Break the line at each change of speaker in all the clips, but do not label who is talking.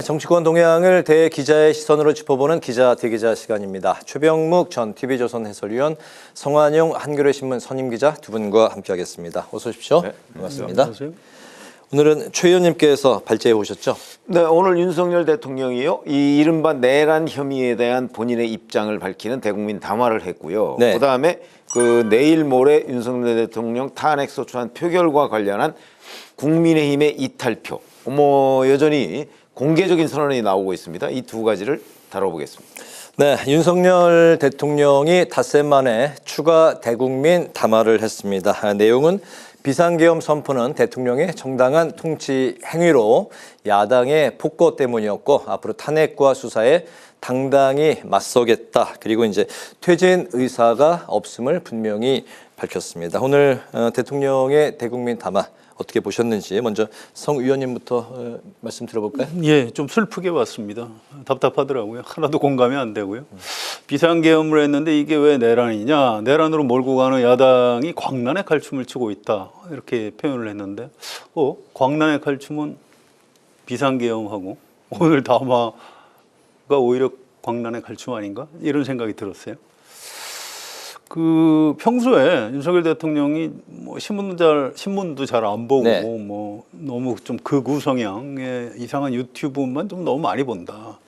정치권 동향을 대기자의 시선으로 짚어보는 기자 대기자 시간입니다. 최병묵 전 TV조선 해설위원, 성환용 한겨레 신문 선임기자 두 분과 함께하겠습니다. 어서 오십시오.
네,
반갑습니다.
안녕하세요.
오늘은 최 의원님께서 발제해 오셨죠?
네, 오늘 윤석열 대통령이요, 이 이른바 내란 혐의에 대한 본인의 입장을 밝히는 대국민 담화를 했고요.
네.
그다음에 그 내일 모레 윤석열 대통령 탄핵소추안 표결과 관련한 국민의힘의 이탈표, 여전히 공개적인 선언이 나오고 있습니다. 이 두 가지를 다뤄보겠습니다.
네, 윤석열 대통령이 닷새 만에 추가 대국민 담화를 했습니다. 내용은 비상계엄 선포는 대통령의 정당한 통치 행위로 야당의 폭거 때문이었고 앞으로 탄핵과 수사에 당당히 맞서겠다. 그리고 이제 퇴진 의사가 없음을 분명히 밝혔습니다. 오늘 대통령의 대국민 담화 어떻게 보셨는지 먼저 성 의원님부터 말씀 들어볼까요?
예, 좀 슬프게 봤습니다. 답답하더라고요. 하나도 공감이 안 되고요. 비상계엄을 했는데 이게 왜 내란이냐? 내란으로 몰고 가는 야당이 광란의 칼춤을 추고 있다. 이렇게 표현을 했는데 광란의 칼춤은 비상계엄하고 오늘 담화가 오히려 광란의 칼춤 아닌가? 이런 생각이 들었어요. 그 평소에 윤석열 대통령이 뭐 신문도 잘 안 보고
네.
뭐 너무 좀 극우 성향의 이상한 유튜브만 좀 너무 많이 본다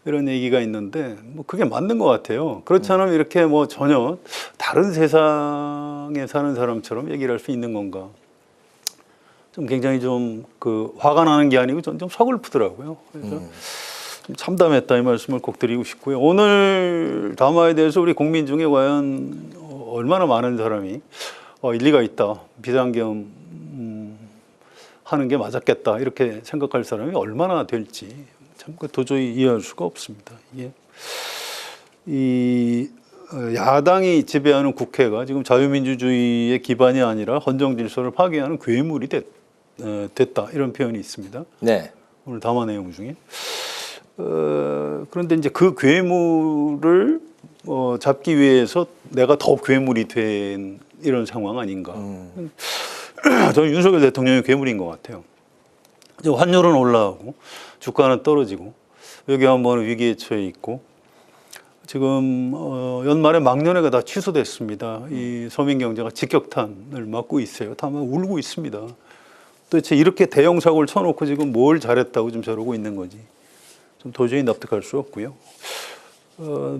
이런 얘기가 있는데 뭐 그게 맞는 것 같아요. 그렇지 않으면 이렇게 뭐 전혀 다른 세상에 사는 사람처럼 얘기를 할 수 있는 건가? 좀 굉장히 좀 그 화가 나는 게 아니고 좀 서글프더라고요. 그래서 참담했다 이 말씀을 꼭 드리고 싶고요. 오늘 담화에 대해서 우리 국민 중에 과연 얼마나 많은 사람이 일리가 있다, 비상계엄 하는 게 맞았겠다 이렇게 생각할 사람이 얼마나 될지 참 도저히 이해할 수가 없습니다. 이게 이 야당이 지배하는 국회가 지금 자유민주주의의 기반이 아니라 헌정질서를 파괴하는 괴물이 됐다 이런 표현이 있습니다.
네.
오늘 담화 내용 중에. 그런데 이제 그 괴물을 잡기 위해서 내가 더 괴물이 된 이런 상황 아닌가. 저는 윤석열 대통령이 괴물인 것 같아요. 이제 환율은 올라가고 주가는 떨어지고 외교안보는 위기에 처해 있고 지금 연말에 막년회가 다 취소됐습니다. 이 서민경제가 직격탄을 맞고 있어요. 다만 울고 있습니다. 도대체 이렇게 대형 사고를 쳐놓고 지금 뭘 잘했다고 좀 저러고 있는 거지. 좀 도저히 납득할 수 없고요.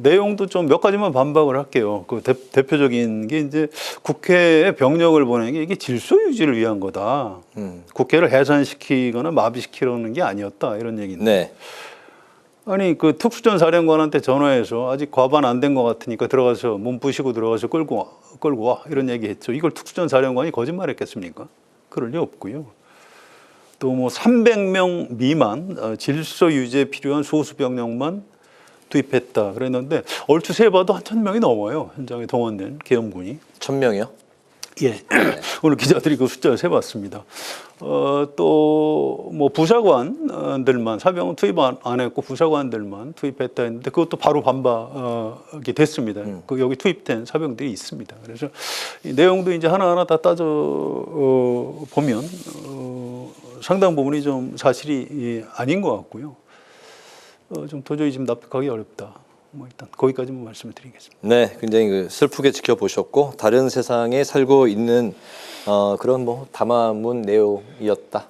내용도 좀 몇 가지만 반박을 할게요. 그 대표적인 게 이제 국회에 병력을 보내는 게 이게 질서 유지를 위한 거다. 국회를 해산시키거나 마비시키려는 게 아니었다 이런 얘기인데.
네.
아니 그 특수전 사령관한테 전화해서 아직 과반 안 된 것 같으니까 들어가서 몸 부시고 들어가서 끌고 와 이런 얘기했죠. 이걸 특수전 사령관이 거짓말했겠습니까? 그럴 리 없고요. 또 뭐 300명 미만 질서 유지에 필요한 소수 병력만 투입했다 그랬는데 얼추 세봐도 한 1000명이 넘어요. 현장에 동원된 계엄군이.
1000명이요?
예. 오늘 기자들이 그 숫자를 세봤습니다. 또 뭐 부사관들만 사병은 투입 안 했고 부사관들만 투입했다 했는데 그것도 바로 반박이 됐습니다. 그 여기 투입된 사병들이 있습니다. 그래서 이 내용도 이제 하나하나 다 따져 보면 상당 부분이 좀 사실이 아닌 것 같고요. 좀 도저히 지금 납득하기 어렵다. 뭐 일단 거기까지만 말씀을 드리겠습니다.
네, 굉장히 슬프게 지켜보셨고 다른 세상에 살고 있는 그런 뭐 담화문 내용이었다.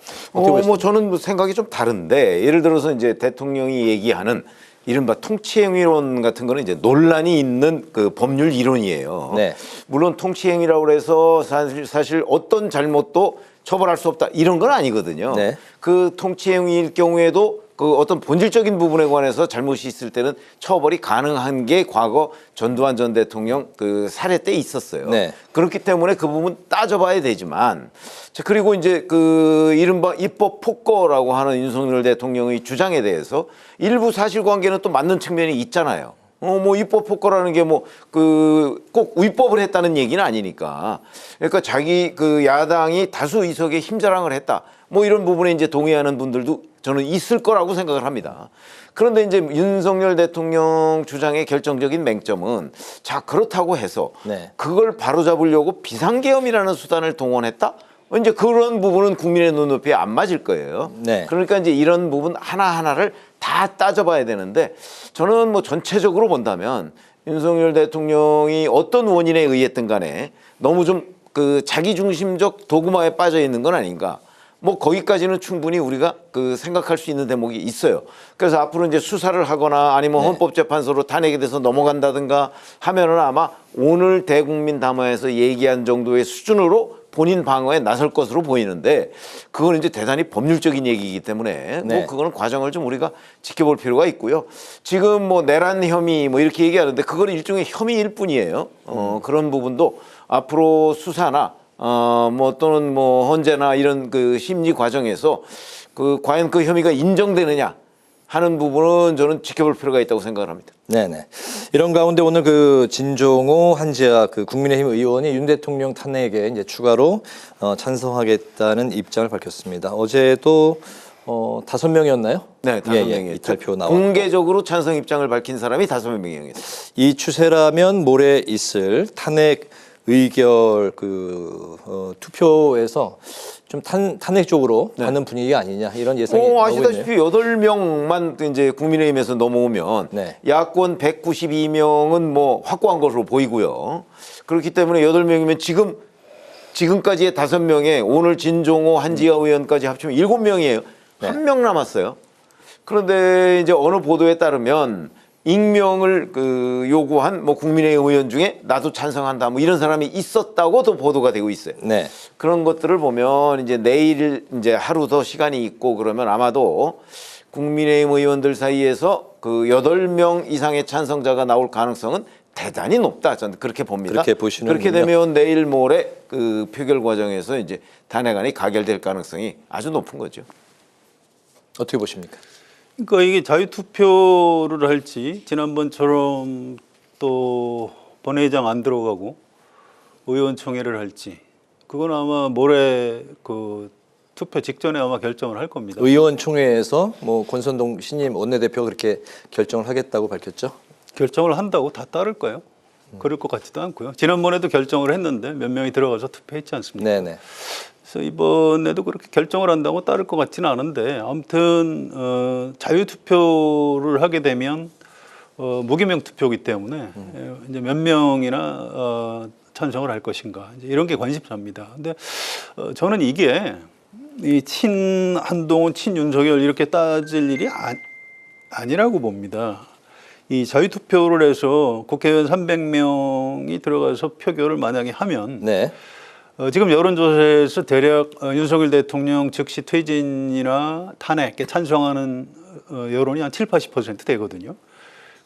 저는 뭐 생각이 좀 다른데 예를 들어서 이제 대통령이 얘기하는 이른바 통치행위론 같은 거는 이제 논란이 있는 그 법률 이론이에요.
네.
물론 통치행위라고 해서 사실 어떤 잘못도 처벌할 수 없다 이런 건 아니거든요.
네.
그 통치행위일 경우에도 그 어떤 본질적인 부분에 관해서 잘못이 있을 때는 처벌이 가능한 게 과거 전두환 전 대통령 그 살해 때 있었어요.
네.
그렇기 때문에 그 부분 따져봐야 되지만 자, 그리고 이제 그 이른바 입법 폭거라고 하는 윤석열 대통령의 주장에 대해서 일부 사실관계는 또 맞는 측면이 있잖아요. 뭐 입법 폭거라는 게 뭐 그 꼭 위법을 했다는 얘기는 아니니까. 그러니까 자기 그 야당이 다수 의석에 힘자랑을 했다. 뭐 이런 부분에 이제 동의하는 분들도 저는 있을 거라고 생각을 합니다. 그런데 이제 윤석열 대통령 주장의 결정적인 맹점은 자 그렇다고 해서
네.
그걸 바로잡으려고 비상계엄이라는 수단을 동원했다? 이제 그런 부분은 국민의 눈높이에 안 맞을 거예요.
네.
그러니까 이제 이런 부분 하나하나를 다 따져봐야 되는데 저는 뭐 전체적으로 본다면 윤석열 대통령이 어떤 원인에 의했든 간에 너무 좀 그 자기중심적 도구마에 빠져 있는 건 아닌가. 뭐 거기까지는 충분히 우리가 그 생각할 수 있는 대목이 있어요. 그래서 앞으로 이제 수사를 하거나 아니면 헌법재판소로 탄핵에 대해서 넘어간다든가 하면은 아마 오늘 대국민 담화에서 얘기한 정도의 수준으로 본인 방어에 나설 것으로 보이는데 그건 이제 대단히 법률적인 얘기이기 때문에
네.
뭐 그거는 과정을 좀 우리가 지켜볼 필요가 있고요. 지금 뭐 내란 혐의 뭐 이렇게 얘기하는데 그거는 일종의 혐의일 뿐이에요. 그런 부분도 앞으로 수사나 뭐 또는 뭐 헌재나 이런 그 심리 과정에서 그 과연 그 혐의가 인정되느냐 하는 부분은 저는 지켜볼 필요가 있다고 생각을 합니다.
네네. 이런 가운데 오늘 그 진종호 한지아 그 국민의힘 의원이 윤 대통령 탄핵에 이제 추가로 찬성하겠다는 입장을 밝혔습니다. 어제도 5명이었나요?
네, 5명이었죠.
이탈표 나왔고.
공개적으로 찬성 입장을 밝힌 사람이 5명이었습니다.
이 추세라면 모레 있을 탄핵 의결 투표에서 좀 탄핵 쪽으로 가는 분위기가 아니냐 이런 예상이 나오고 있네요.
아시다시피 8명만 이제 국민의힘에서 넘어오면
네.
야권 192명은 뭐 확고한 것으로 보이고요. 그렇기 때문에 8명이면 지금까지의 5명에 오늘 진종호 한지아 의원까지 합치면 7명이에요.
네.
1명 남았어요. 그런데 이제 어느 보도에 따르면 익명을 요구한 뭐 국민의힘 의원 중에 나도 찬성한다 뭐 이런 사람이 있었다고도 보도가 되고 있어요.
네.
그런 것들을 보면 이제 내일 이제 하루 더 시간이 있고 그러면 아마도 국민의힘 의원들 사이에서 그 8명 이상의 찬성자가 나올 가능성은 대단히 높다. 저는 그렇게 봅니다.
그렇게 보시는군요.
그렇게 되면 내일 모레 그 표결 과정에서 이제 탄핵안이 가결될 가능성이 아주 높은 거죠.
어떻게 보십니까?
그러니까 이게 자유투표를 할지 지난번처럼 또 본회의장 안 들어가고 의원총회를 할지 그건 아마 모레 그 투표 직전에 아마 결정을 할 겁니다.
의원총회에서 뭐 권선동 신임 원내대표가 그렇게 결정을 하겠다고 밝혔죠?
결정을 한다고 다 따를까요? 그럴 것 같지도 않고요. 지난번에도 결정을 했는데 몇 명이 들어가서 투표했지 않습니까?
네네.
그래서 이번에도 그렇게 결정을 한다고 따를 것 같지는 않은데 아무튼 자유투표를 하게 되면 무기명 투표이기 때문에 이제 몇 명이나 찬성을 할 것인가 이제 이런 게 관심사입니다. 근데 저는 이게 이 친한동훈, 친윤석열 이렇게 따질 일이 아니라고 봅니다. 이 자유투표를 해서 국회의원 300명이 들어가서 표결을 만약에 하면
네.
지금 여론조사에서 대략 윤석열 대통령 즉시 퇴진이나 탄핵에 찬성하는 여론이 한 7, 80% 되거든요.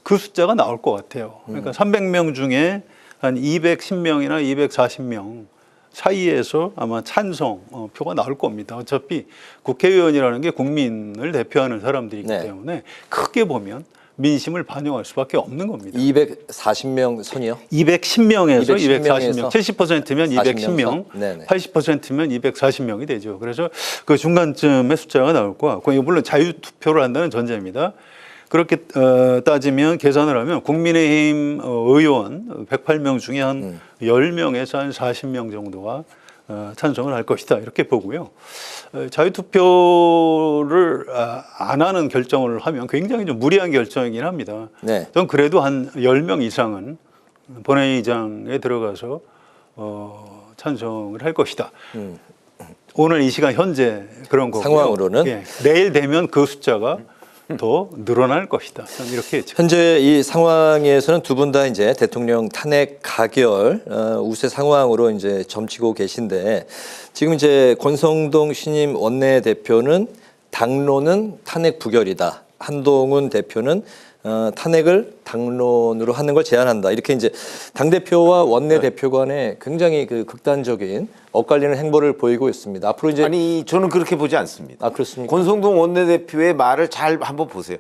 그 숫자가 나올 것 같아요. 그러니까 300명 중에 한 210명이나 240명 사이에서 아마 찬성 표가 나올 겁니다. 어차피 국회의원이라는 게 국민을 대표하는 사람들이기
네.
때문에 크게 보면 민심을 반영할 수밖에 없는 겁니다.
240명 선이요?
210명에서
210
240명, 70%면
40
210명,
네네.
80%면 240명이 되죠. 그래서 그 중간쯤의 숫자가 나올 것 같고, 물론 자유투표를 한다는 전제입니다. 그렇게 따지면 계산을 하면 국민의힘 의원 108명 중에 한 10명에서 한 40명 정도가 찬성을 할 것이다 이렇게 보고요. 자유투표를 안 하는 결정을 하면 굉장히 좀 무리한 결정이긴 합니다.
네.
전 그래도 한 10명 이상은 본회의장에 들어가서 찬성을 할 것이다. 오늘 이 시간 현재 그런 거고요.
상황으로는?
예, 내일 되면 그 숫자가 더 늘어날 것이다. 저는 이렇게 예측.
현재 이 상황에서는 두 분 다 이제 대통령 탄핵 가결 우세 상황으로 이제 점치고 계신데 지금 이제 권성동 신임 원내대표는 당론은 탄핵 부결이다. 한동훈 대표는 탄핵을 당론으로 하는 걸 제안한다. 이렇게 이제 당대표와 원내대표 간에 굉장히 그 극단적인 엇갈리는 행보를 보이고 있습니다. 앞으로 이제
아니 저는 그렇게 보지 않습니다.
아, 그렇습니까?
권성동 원내대표의 말을 잘 한번 보세요.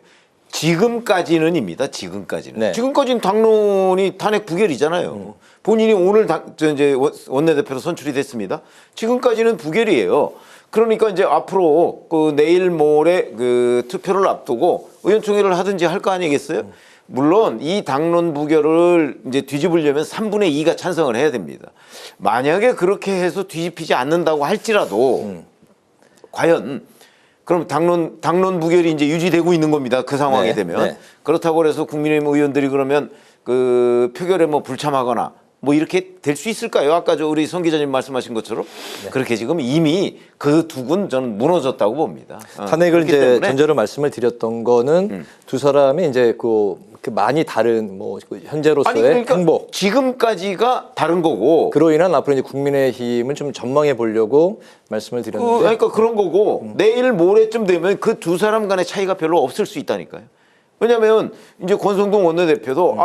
지금까지는입니다. 지금까지는.
네.
지금까지는 당론이 탄핵 부결이잖아요. 본인이 오늘 이제 원내대표로 선출이 됐습니다. 지금까지는 부결이에요. 그러니까 이제 앞으로 그 내일 모레 그 투표를 앞두고 의원총회를 하든지 할 거 아니겠어요? 물론 이 당론 부결을 이제 뒤집으려면 3분의 2가 찬성을 해야 됩니다. 만약에 그렇게 해서 뒤집히지 않는다고 할지라도 과연 그럼 당론 부결이 이제 유지되고 있는 겁니다. 그 상황이
네,
되면.
네.
그렇다고 해서 국민의힘 의원들이 그러면 그 표결에 뭐 불참하거나 뭐 이렇게 될 수 있을까요? 아까 우리 송 기자님 말씀하신 것처럼 그렇게 지금 이미 그 둑은 저는 무너졌다고 봅니다.
탄핵을
그렇기
이제
때문에
전제로 말씀을 드렸던 거는 두 사람이 이제 그 많이 다른 뭐 현재로서의
아니 그러니까
행보
지금까지가 다른 거고
그로 인한 앞으로 이제 국민의힘을 좀 전망해 보려고 말씀을 드렸는데
그러니까 그런 거고 내일 모레쯤 되면 그 두 사람 간의 차이가 별로 없을 수 있다니까요. 왜냐하면 이제 권성동 원내대표도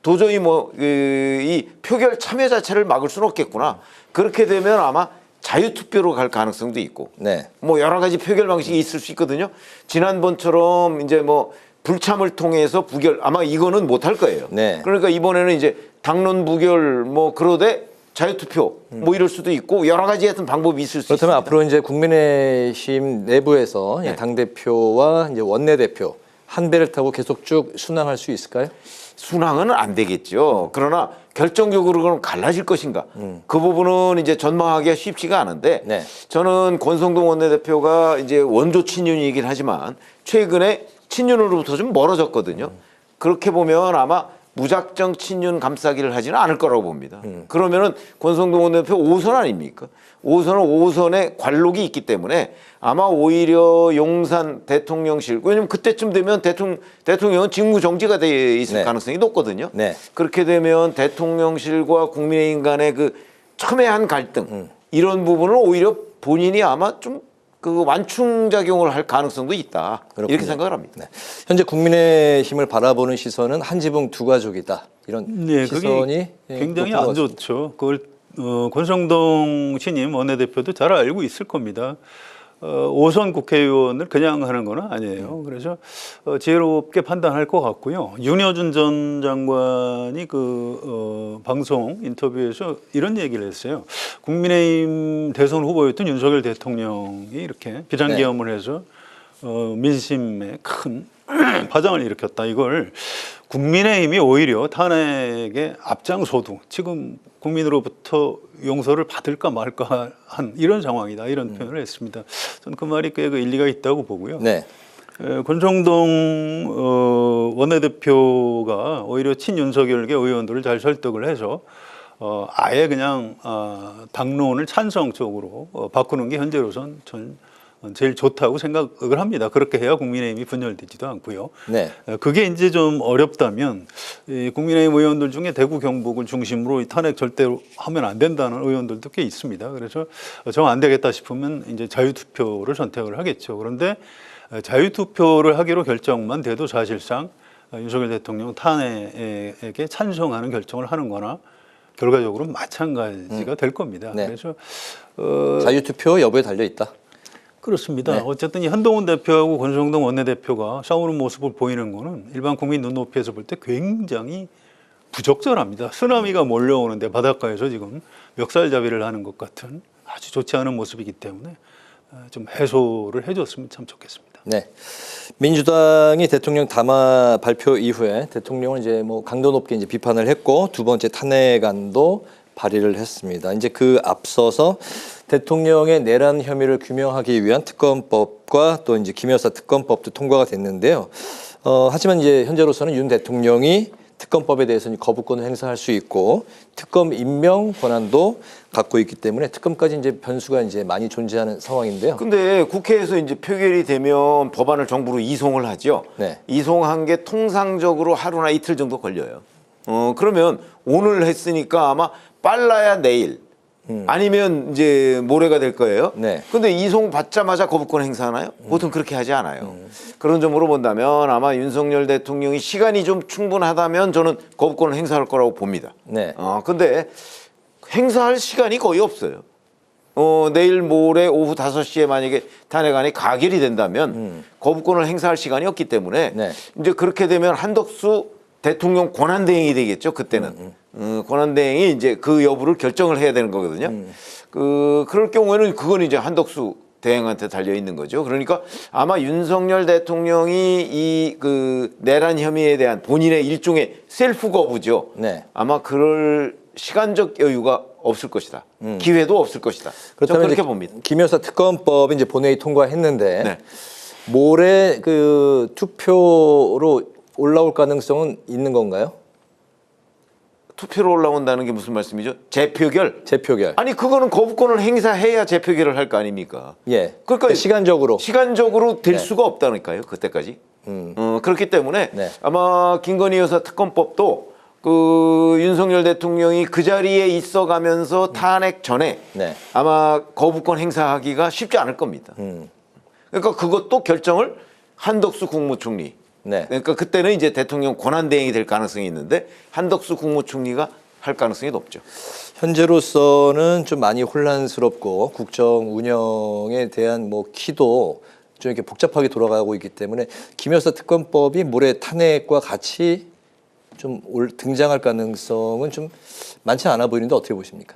도저히 뭐 이 표결 참여 자체를 막을 수는 없겠구나. 그렇게 되면 아마 자유투표로 갈 가능성도 있고
네.
뭐 여러 가지 표결 방식이 있을 수 있거든요. 지난번처럼 이제 뭐 불참을 통해서 부결 아마 이거는 못 할 거예요.
네.
그러니까 이번에는 이제 당론 부결 뭐 그러되 자유투표 뭐 이럴 수도 있고 여러 가지 하여튼 방법이 있을 수
그렇다면
있습니다.
앞으로 이제 국민의힘 내부에서 당 대표와 이제 원내 대표 한 배를 타고 계속 쭉 순항할 수 있을까요?
순항은 안 되겠죠. 그러나 결정적으로 그럼 갈라질 것인가? 그 부분은 이제 전망하기가 쉽지가 않은데
네.
저는 권성동 원내대표가 이제 원조 친윤이긴 하지만 최근에 친윤으로부터 좀 멀어졌거든요. 그렇게 보면 아마 무작정 친윤 감싸기를 하지는 않을 거라고 봅니다. 그러면은 권성동 원내대표 5선 아닙니까? 5선은 5선의 관록이 있기 때문에 아마 오히려 용산 대통령실 왜냐면 그때쯤 되면 대통령은 직무 정지가 돼 있을
네.
가능성이 높거든요.
네.
그렇게 되면 대통령실과 국민의힘 간의 그 첨예한 갈등 이런 부분을 오히려 본인이 아마 좀 그 완충작용을 할 가능성도 있다.
그렇군요.
이렇게 생각을 합니다.
네. 현재 국민의힘을 바라보는 시선은 한 지붕 두 가족이다. 이런
네,
시선이
그게 굉장히
높은 것
안
같습니다.
좋죠. 그걸 권성동 신임 원내대표도 잘 알고 있을 겁니다. 5선 국회의원을 그냥 하는 건 아니에요. 그래서 지혜롭게 판단할 것 같고요. 윤여준 전 장관이 방송 인터뷰에서 이런 얘기를 했어요. 국민의힘 대선 후보였던 윤석열 대통령이 이렇게 비상계엄을 해서 민심에 큰 파장을 일으켰다. 이걸 국민의힘이 오히려 탄핵에 앞장서도 지금 국민으로부터 용서를 받을까 말까 한 이런 상황이다. 이런 표현을 했습니다. 저는 그 말이 꽤 일리가 있다고 보고요.
네.
권성동 원내대표가 오히려 친윤석열계 의원들을 잘 설득을 해서 아예 그냥 당론을 찬성 쪽으로 바꾸는 게 현재로선 전 제일 좋다고 생각을 합니다. 그렇게 해야 국민의힘이 분열되지도 않고요.
네.
그게 이제 좀 어렵다면 국민의힘 의원들 중에 대구 경북을 중심으로 탄핵 절대로 하면 안 된다는 의원들도 꽤 있습니다. 그래서 정 안 되겠다 싶으면 이제 자유투표를 선택을 하겠죠. 그런데 자유투표를 하기로 결정만 돼도 사실상 윤석열 대통령 탄핵에 찬성하는 결정을 하는 거나 결과적으로 마찬가지가 될 겁니다.
네.
그래서
자유투표 여부에 달려 있다.
그렇습니다.
네.
어쨌든 이 한동훈 대표하고 권성동 원내대표가 싸우는 모습을 보이는 거는 일반 국민 눈높이에서 볼 때 굉장히 부적절합니다. 쓰나미가 몰려오는데 바닷가에서 지금 멱살잡이를 하는 것 같은 아주 좋지 않은 모습이기 때문에 좀 해소를 해줬으면 참 좋겠습니다.
네. 민주당이 대통령 담화 발표 이후에 대통령을 이제 뭐 강도 높게 이제 비판을 했고 두 번째 탄핵안도 발의를 했습니다. 이제 그 앞서서 대통령의 내란 혐의를 규명하기 위한 특검법과 또 이제 김여사 특검법도 통과가 됐는데요. 하지만 이제 현재로서는 윤 대통령이 특검법에 대해서는 거부권을 행사할 수 있고 특검 임명 권한도 갖고 있기 때문에 특검까지 이제 변수가 이제 많이 존재하는 상황인데요.
근데 국회에서 이제 표결이 되면 법안을 정부로 이송을 하죠.
네.
이송한 게 통상적으로 하루나 이틀 정도 걸려요. 그러면 오늘 했으니까 아마 빨라야 내일 아니면 이제 모레가 될 거예요.
네.
근데 이송 받자마자 거부권 행사하나요? 보통 그렇게 하지 않아요. 그런 점으로 본다면 아마 윤석열 대통령이 시간이 좀 충분하다면 저는 거부권을 행사할 거라고 봅니다.
네.
근데 행사할 시간이 거의 없어요. 내일 모레 오후 5시에 만약에 탄핵안이 가결이 된다면 거부권을 행사할 시간이 없기 때문에
네.
이제 그렇게 되면 한덕수 대통령 권한대행이 되겠죠. 그때는 권한대행이 이제 그 여부를 결정을 해야 되는 거거든요. 그럴 경우에는 그건 이제 한덕수 대행한테 달려 있는 거죠. 그러니까 아마 윤석열 대통령이 이 그 내란 혐의에 대한 본인의 일종의 셀프 거부죠.
네.
아마 그럴 시간적 여유가 없을 것이다. 기회도 없을 것이다. 저는
그렇다면
그렇게
이제
봅니다.
김 여사 특검법이 이제 본회의 통과했는데
네.
모레 그 투표로 올라올 가능성은 있는 건가요?
투표로 올라온다는 게 무슨 말씀이죠? 재표결?
재표결.
아니 그거는 거부권을 행사해야 재표결을 할 거 아닙니까?
예.
그러니까
시간적으로.
시간적으로 될
네.
수가 없다니까요. 그때까지. 그렇기 때문에
네.
아마 김건희 여사 특검법도 그 윤석열 대통령이 그 자리에 있어가면서 탄핵 전에
네.
아마 거부권 행사하기가 쉽지 않을 겁니다. 그러니까 그것도 결정을 한덕수 국무총리.
네.
그러니까 그때는 이제 대통령 권한대행이 될 가능성이 있는데 한덕수 국무총리가 할 가능성이 높죠.
현재로서는 좀 많이 혼란스럽고 국정 운영에 대한 뭐 키도 좀 이렇게 복잡하게 돌아가고 있기 때문에 김 여사 특검법이 모레 탄핵과 같이 좀 등장할 가능성은 좀 많지 않아 보이는데 어떻게 보십니까?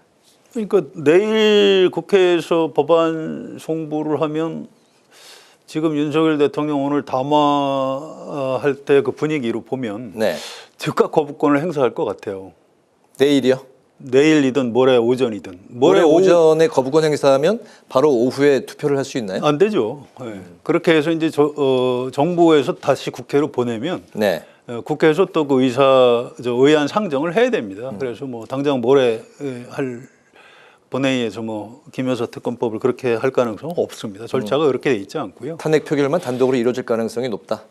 그러니까 내일 국회에서 법안 송부를 하면 지금 윤석열 대통령 오늘 담화할 때 그 분위기로 보면
네.
즉각 거부권을 행사할 것 같아요.
내일이요?
내일이든 모레 오전이든.
모레 오전에 거부권 행사하면 바로 오후에 투표를 할 수 있나요?
안 되죠. 네. 그렇게 해서 이제 정부에서 다시 국회로 보내면
네.
국회에서 또 그 의안 상정을 해야 됩니다. 그래서 뭐 당장 모레 할 본회의에서 뭐 김 여사 특검법을 그렇게 할 가능성은 없습니다. 절차가 그렇게 돼 있지 않고요.
탄핵 표결만 단독으로 이루어질 가능성이 높다.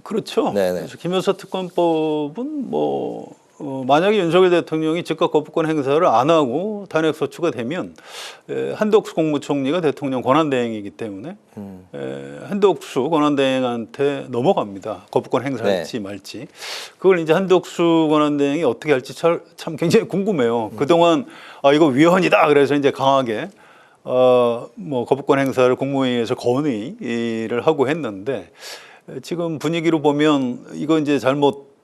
그렇죠.
네네.
그래서 김 여사 특검법은 뭐 만약에 윤석열 대통령이 즉각 거부권 행사를 안 하고 탄핵 소추가 되면 한덕수 국무총리가 대통령 권한대행이기 때문에 한덕수 권한대행한테 넘어갑니다. 거부권 행사할지 말지. 그걸 이제 한덕수 권한대행이 어떻게 할지 참 굉장히 궁금해요. 그동안 이거 위헌이다 그래서 이제 강하게 뭐 거부권 행사를 국무회의에서 건의를 하고 했는데 지금 분위기로 보면 이거 이제 잘못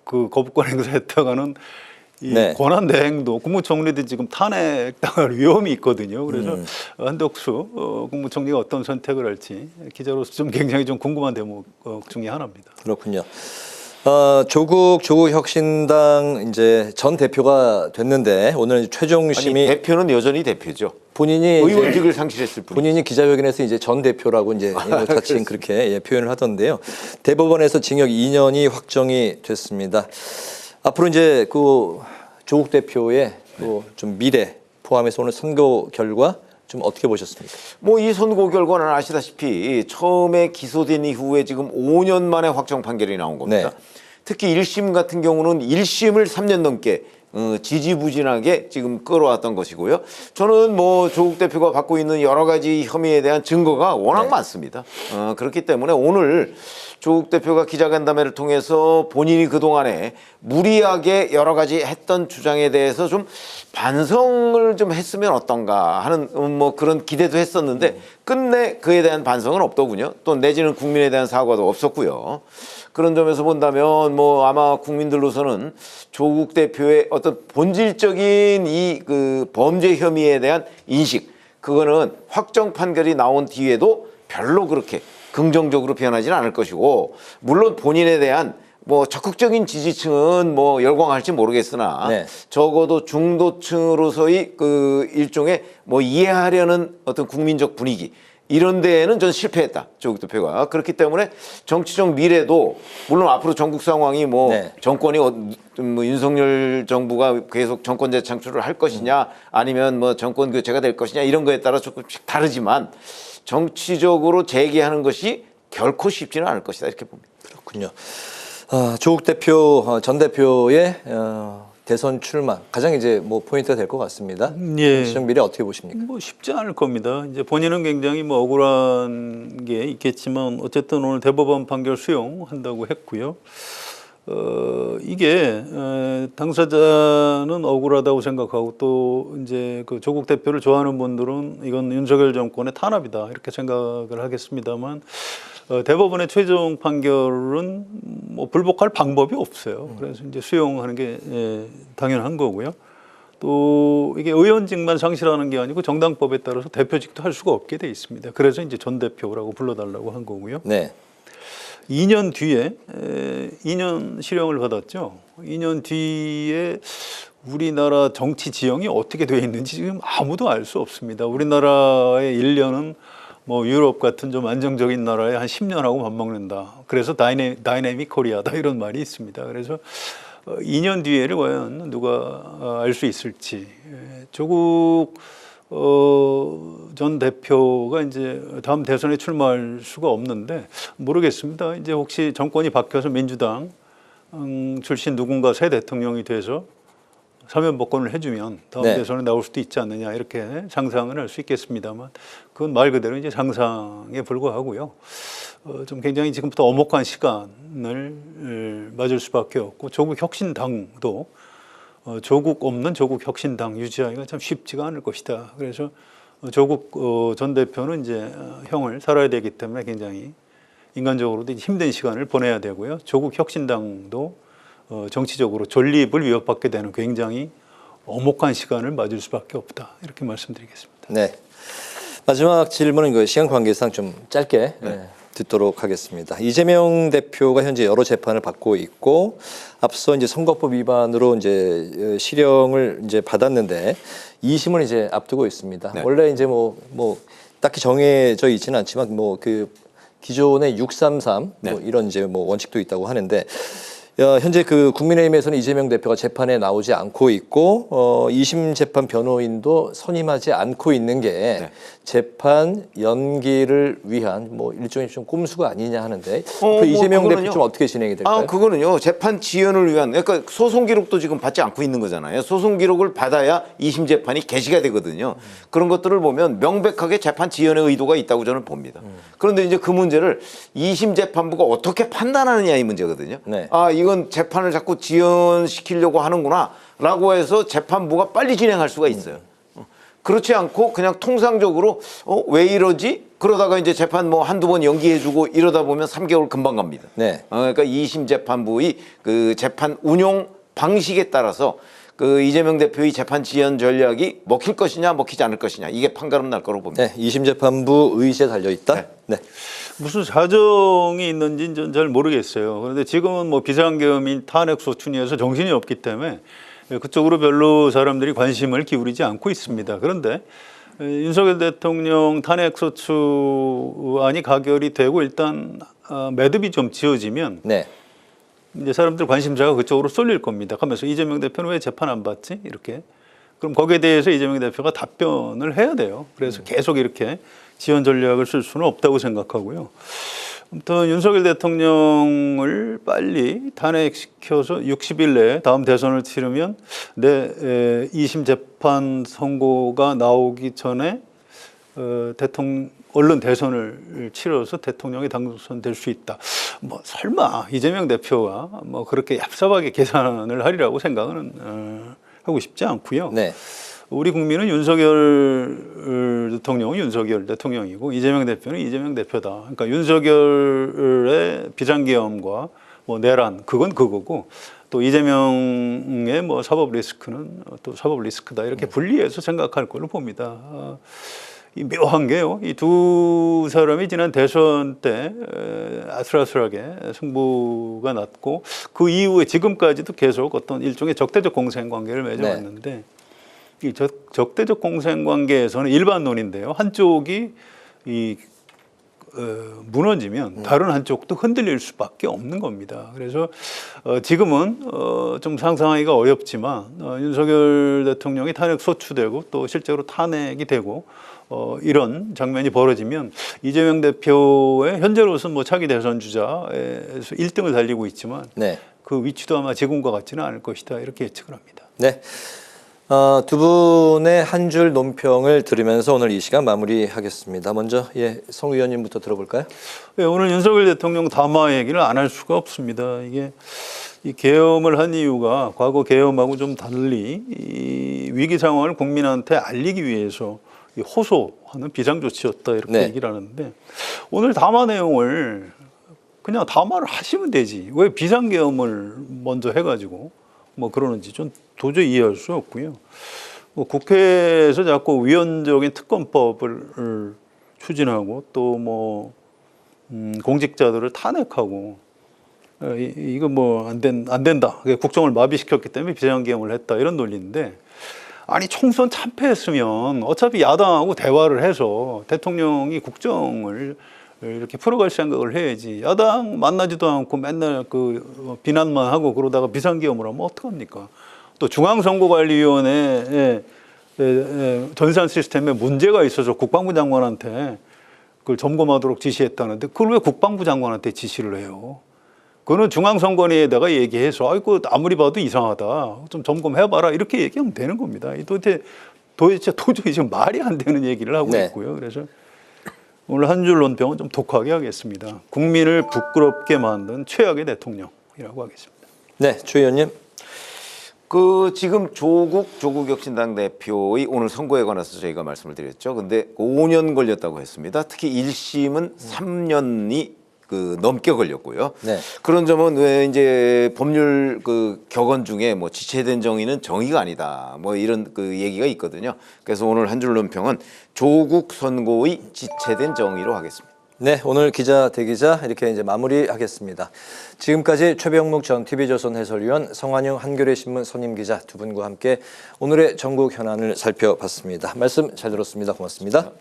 그 거부권 행사했다가는 이
네.
권한대행도 국무총리도 지금 탄핵당할 위험이 있거든요. 그래서 한덕수 국무총리가 어떤 선택을 할지 기자로서 좀 굉장히 좀 궁금한 대목 중에 하나입니다.
그렇군요. 조국 혁신당 이제 전 대표가 됐는데 오늘 최종 심의
대표는 여전히 대표죠.
본인이
의원직을 상실했을 뿐.
본인이 기자회견에서 이제 전 대표라고 이제 자칭 그렇게 표현을 하던데요. 대법원에서 징역 2년이 확정이 됐습니다. 앞으로 이제 그 조국 대표의 좀 미래 포함해서 오늘 선거 결과 좀 어떻게 보셨습니까?
뭐 이 선고 결과는 아시다시피 처음에 기소된 이후에 지금 5년 만에 확정 판결이 나온 겁니다.
네.
특히 1심 같은 경우는 1심을 3년 넘게 지지부진하게 지금 끌어왔던 것이고요. 저는 뭐 조국 대표가 받고 있는 여러 가지 혐의에 대한 증거가 워낙 많습니다. 그렇기 때문에 오늘 조국 대표가 기자간담회를 통해서 본인이 그동안에 무리하게 여러 가지 했던 주장에 대해서 좀 반성을 좀 했으면 어떤가 하는 뭐 그런 기대도 했었는데 끝내 그에 대한 반성은 없더군요. 또 내지는 국민에 대한 사과도 없었고요. 그런 점에서 본다면 뭐 아마 국민들로서는 조국 대표의 어떤 본질적인 이 그 범죄 혐의에 대한 인식, 그거는 확정 판결이 나온 뒤에도 별로 그렇게 긍정적으로 변하지는 않을 것이고, 물론 본인에 대한 뭐 적극적인 지지층은 뭐 열광할지 모르겠으나
네.
적어도 중도층으로서의 그 일종의 뭐 이해하려는 어떤 국민적 분위기, 이런 데에는 전 실패했다, 조국 대표가. 그렇기 때문에 정치적 미래도 물론 앞으로 전국 상황이 뭐
네.
정권이 뭐 윤석열 정부가 계속 정권 재창출을 할 것이냐 아니면 뭐 정권 교체가 될 것이냐 이런 거에 따라 조금씩 다르지만 정치적으로 재개하는 것이 결코 쉽지는 않을 것이다, 이렇게 봅니다.
그렇군요. 조국 대표 전 대표의 대선 출마 가장 이제 뭐 포인트가 될 것 같습니다.
예.
정치적 미래 어떻게 보십니까?
뭐 쉽지 않을 겁니다. 이제 본인은 굉장히 뭐 억울한 게 있겠지만 어쨌든 오늘 대법원 판결 수용한다고 했고요. 이게 당사자는 억울하다고 생각하고 또 이제 그 조국 대표를 좋아하는 분들은 이건 윤석열 정권의 탄압이다 이렇게 생각을 하겠습니다만 대법원의 최종 판결은 뭐 불복할 방법이 없어요. 그래서 이제 수용하는 게 당연한 거고요. 또 이게 의원직만 상실하는 게 아니고 정당법에 따라서 대표직도 할 수가 없게 돼 있습니다. 그래서 이제 전 대표라고 불러달라고 한 거고요.
네.
2년 뒤에 2년 실형을 받았죠. 2년 뒤에 우리나라 정치 지형이 어떻게 되어 있는지 지금 아무도 알 수 없습니다. 우리나라의 1년은 뭐 유럽 같은 좀 안정적인 나라에 한 10년하고 맞먹는다. 그래서 다이내믹 코리아다 이런 말이 있습니다. 그래서 2년 뒤에를 과연 누가 알 수 있을지. 조국 전 대표가 이제 다음 대선에 출마할 수가 없는데 모르겠습니다. 이제 혹시 정권이 바뀌어서 민주당 출신 누군가 새 대통령이 돼서 사면복권을 해주면 다음
네.
대선에 나올 수도 있지 않느냐 이렇게 상상을 할 수 있겠습니다만 그건 말 그대로 이제 상상에 불과하고요. 좀 굉장히 지금부터 엄혹한 시간을 맞을 수밖에 없고 조국 혁신당도 조국 없는 조국 혁신당 유지하기가 참 쉽지가 않을 것이다. 그래서 조국 전 대표는 이제 형을 살아야 되기 때문에 굉장히 인간적으로도 힘든 시간을 보내야 되고요. 조국 혁신당도 정치적으로 존립을 위협받게 되는 굉장히 엄혹한 시간을 맞을 수밖에 없다. 이렇게 말씀드리겠습니다.
네. 마지막 질문은 그 시간 관계상 좀 짧게 듣도록 하겠습니다. 이재명 대표가 현재 여러 재판을 받고 있고 앞서 이제 선거법 위반으로 이제 실형을 이제 받았는데 2심을 이제 앞두고 있습니다.
네.
원래 이제 뭐 딱히 정해져 있지는 않지만 뭐 그 기존의 633
네.
뭐 이런 이제 뭐 원칙도 있다고 하는데 현재 그 국민의힘에서는 이재명 대표가 재판에 나오지 않고 있고 2심 재판 변호인도 선임하지 않고 있는 게
네.
재판 연기를 위한 뭐 일종의 좀 꼼수가 아니냐 하는데 그 이재명
그거는요.
대표 좀 어떻게 진행이 될까요?
그거는요. 재판 지연을 위한 그러니까 소송 기록도 지금 받지 않고 있는 거잖아요. 소송 기록을 받아야 2심 재판이 개시가 되거든요. 그런 것들을 보면 명백하게 재판 지연의 의도가 있다고 저는 봅니다. 그런데 이제 그 문제를 2심 재판부가 어떻게 판단하느냐 이 문제거든요.
네.
이건 재판을 자꾸 지연시키려고 하는구나 라고 해서 재판부가 빨리 진행할 수가 있어요. 그렇지 않고 그냥 통상적으로 왜 이러지? 그러다가 이제 재판 뭐 한두 번 연기해주고 이러다 보면 3개월 금방 갑니다.
네.
그러니까 2심 재판부의 그 재판 운용 방식에 따라서 그 이재명 대표의 재판 지연 전략이 먹힐 것이냐 먹히지 않을 것이냐 이게 판가름 날 거로 봅니다.
네, 2심 재판부 의지에 달려 있다. 네.
무슨 사정이 있는지는 전 잘 모르겠어요. 그런데 지금은 뭐 비상계엄인 탄핵소추니에서 정신이 없기 때문에 그쪽으로 별로 사람들이 관심을 기울이지 않고 있습니다. 그런데 윤석열 대통령 탄핵소추안이 가결이 되고 일단 매듭이 좀 지어지면
네.
이제 사람들 관심사가 그쪽으로 쏠릴 겁니다. 하면서 이재명 대표는 왜 재판 안 받지? 이렇게. 그럼 거기에 대해서 이재명 대표가 답변을 해야 돼요. 그래서 계속 이렇게 지연 전략을 쓸 수는 없다고 생각하고요. 아무튼 윤석열 대통령을 빨리 탄핵시켜서 60일 내에 다음 대선을 치르면 내 2심 재판 선고가 나오기 전에 얼른 대선을 치러서 대통령이 당선될 수 있다. 뭐 설마 이재명 대표가 뭐 그렇게 얍삽하게 계산을 하리라고 생각은 하고 싶지 않고요.
네.
우리 국민은 윤석열 대통령은 윤석열 대통령이고 이재명 대표는 이재명 대표다. 그러니까 윤석열의 비상계엄과 뭐 내란 그건 그거고 또 이재명의 뭐 사법 리스크는 또 사법 리스크다 이렇게 분리해서 생각할 걸로 봅니다. 이 묘한 게요. 이 두 사람이 지난 대선 때 아슬아슬하게 승부가 났고 그 이후에 지금까지도 계속 어떤 일종의 적대적 공생 관계를 맺어왔는데 이 적대적 공생 관계에서는 일반론인데요. 한쪽이 무너지면 다른 한쪽도 흔들릴 수밖에 없는 겁니다. 그래서 지금은 좀 상상하기가 어렵지만 윤석열 대통령이 탄핵 소추되고 또 실제로 탄핵이 되고 이런 장면이 벌어지면 이재명 대표의 현재로서는 뭐 차기 대선 주자에서 1등을 달리고 있지만
네.
그 위치도 아마 지금과 같지는 않을 것이다 이렇게 예측을 합니다.
네. 두 분의 한 줄 논평을 들으면서 오늘 이 시간 마무리하겠습니다. 먼저 성 의원님부터 들어볼까요?
네, 오늘 윤석열 대통령 담화 얘기를 안 할 수가 없습니다. 이게 이 계엄을 한 이유가 과거 계엄하고 좀 달리 이 위기 상황을 국민한테 알리기 위해서 호소하는 비상조치였다 이렇게
네.
얘기를 하는데 오늘 담화 내용을 그냥 담화를 하시면 되지 왜 비상계엄을 먼저 해가지고 뭐 그러는지 좀 도저히 이해할 수 없고요. 뭐 국회에서 자꾸 위헌적인 특검법을 추진하고 또 뭐 공직자들을 탄핵하고 이거 뭐 안 된다. 국정을 마비시켰기 때문에 비상계엄을 했다 이런 논리인데 아니 총선 참패했으면 어차피 야당하고 대화를 해서 대통령이 국정을 이렇게 풀어갈 생각을 해야지. 야당 만나지도 않고 맨날 그 비난만 하고 그러다가 비상계엄을 하면 어떡합니까? 또 중앙선거관리위원회 전산 시스템에 문제가 있어서 국방부 장관한테 그걸 점검하도록 지시했다는데 그걸 왜 국방부 장관한테 지시를 해요? 그거는 중앙선관위에다가 얘기해서 아이고 아무리 봐도 이상하다. 좀 점검해봐라. 이렇게 얘기하면 되는 겁니다. 도저히 지금 말이 안 되는 얘기를 하고
네.
있고요. 그래서 오늘 한 줄 논평은 좀 독하게 하겠습니다. 국민을 부끄럽게 만든 최악의 대통령이라고 하겠습니다.
네, 추 의원님.
그 지금 조국 혁신당 대표의 오늘 선거에 관해서 저희가 말씀을 드렸죠. 근데 5년 걸렸다고 했습니다. 특히 1심은 3년이 그 넘게 걸렸고요.
네.
그런 점은 왜 이제 법률 그 격언 중에 뭐 지체된 정의는 정의가 아니다. 뭐 이런 그 얘기가 있거든요. 그래서 오늘 한 줄 논평은 조국 선고의 지체된 정의로 하겠습니다.
네, 오늘 기자 대기자 이렇게 이제 마무리하겠습니다. 지금까지 최병묵 전 TV조선 해설위원, 성환영 한겨레 신문 선임 기자 두 분과 함께 오늘의 전국 현안을 살펴봤습니다. 말씀 잘 들었습니다. 고맙습니다.